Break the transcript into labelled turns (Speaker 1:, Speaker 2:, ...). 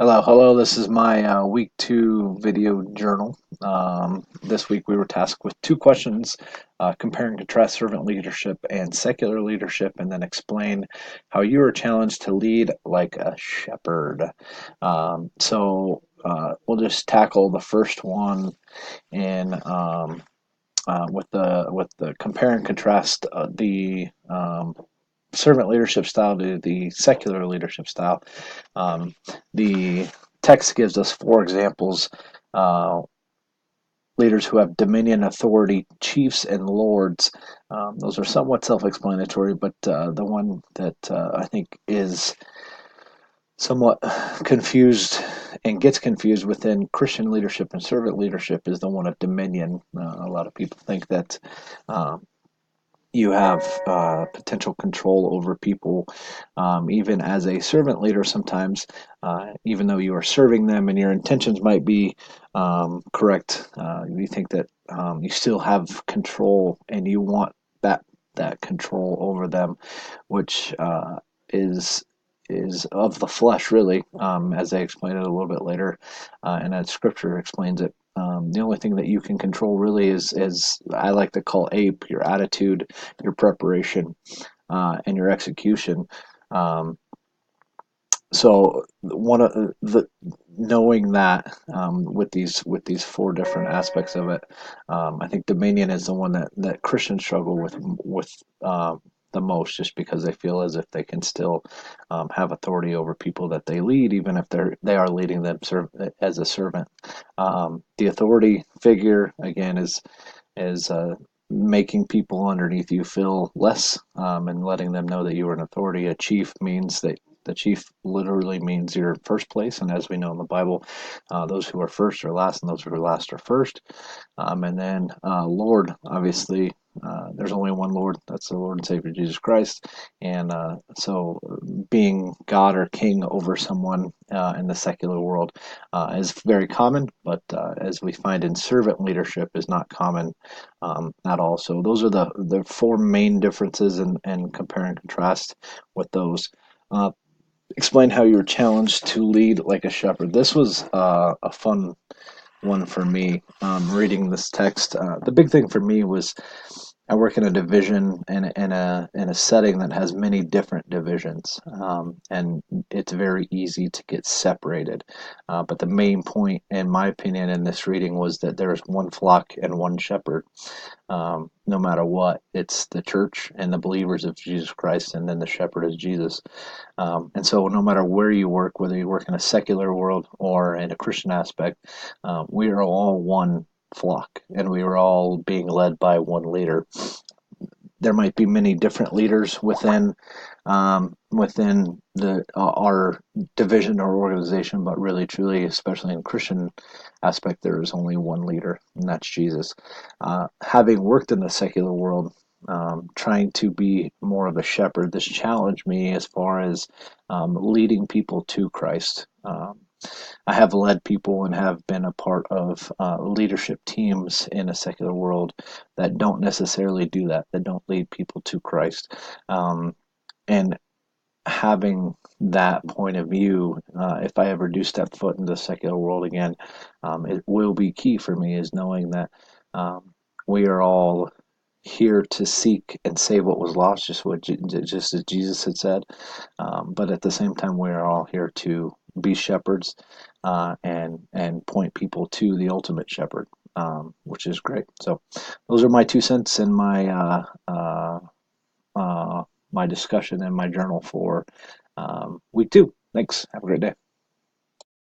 Speaker 1: Hello, hello. This is my week two video journal. This week we were tasked with two questions: compare and contrast servant leadership and secular leadership, and then explain how you are challenged to lead like a shepherd. We'll just tackle the first one in with the compare and contrast the servant leadership style to the secular leadership style. Um, the text gives us four examples: uh, leaders who have dominion, authority, chiefs, and lords. Those are somewhat self explanatory, but the one that I think is somewhat confused and gets confused within Christian leadership and servant leadership is the one of dominion. A lot of people think that um, you have potential control over people, even as a servant leader sometimes, even though you are serving them and your intentions might be correct. You think that you still have control and you want that control over them, which is is of the flesh, really, as they explain it a little bit later, and as Scripture explains it. The only thing that you can control really is I like to call ape, your attitude, your preparation, and your execution. Um, so one of the knowing that with these four different aspects of it, I think dominion is the one that Christians struggle with the most, just because they feel as if they can still have authority over people that they lead, even if they are leading them as a servant. The authority figure again is making people underneath you feel less, and letting them know that you are an authority. A chief means that the chief literally means you're in first place, and as we know in the Bible, those who are first are last, and those who are last are first. And then Lord, obviously, there's only one Lord. That's the Lord and Savior Jesus Christ. And so, being God or King over someone in the secular world is very common, but as we find in servant leadership, is not common at all. So those are the four main differences, and compare and contrast with those. Uh, Explain how you were challenged to lead like a shepherd. This was a fun one for me, reading this text. The big thing for me was I work in a division in a setting that has many different divisions, and it's very easy to get separated. But the main point, in my opinion, in this reading was that there is one flock and one shepherd. No matter what, it's the church and the believers of Jesus Christ, and then the shepherd is Jesus. And so, no matter where you work, whether you work in a secular world or in a Christian aspect, we are all one flock, and we are all being led by one leader. There might be many different leaders within the our division or organization, but really, truly, especially in Christian aspect, there is only one leader, and that's Jesus. Having worked in the secular world, trying to be more of a shepherd, this challenged me as far as leading people to Christ. I have led people and have been a part of leadership teams in a secular world that don't necessarily do that, that don't lead people to Christ. And having that point of view, if I ever do step foot into the secular world again, it will be key for me, is knowing that um, we are all here to seek and save what was lost, just as Jesus had said. But at the same time, we are all here to be shepherds, and point people to the ultimate shepherd, which is great. So, those are my 2 cents and uh, my discussion and my journal for week two. Thanks. Have a great day.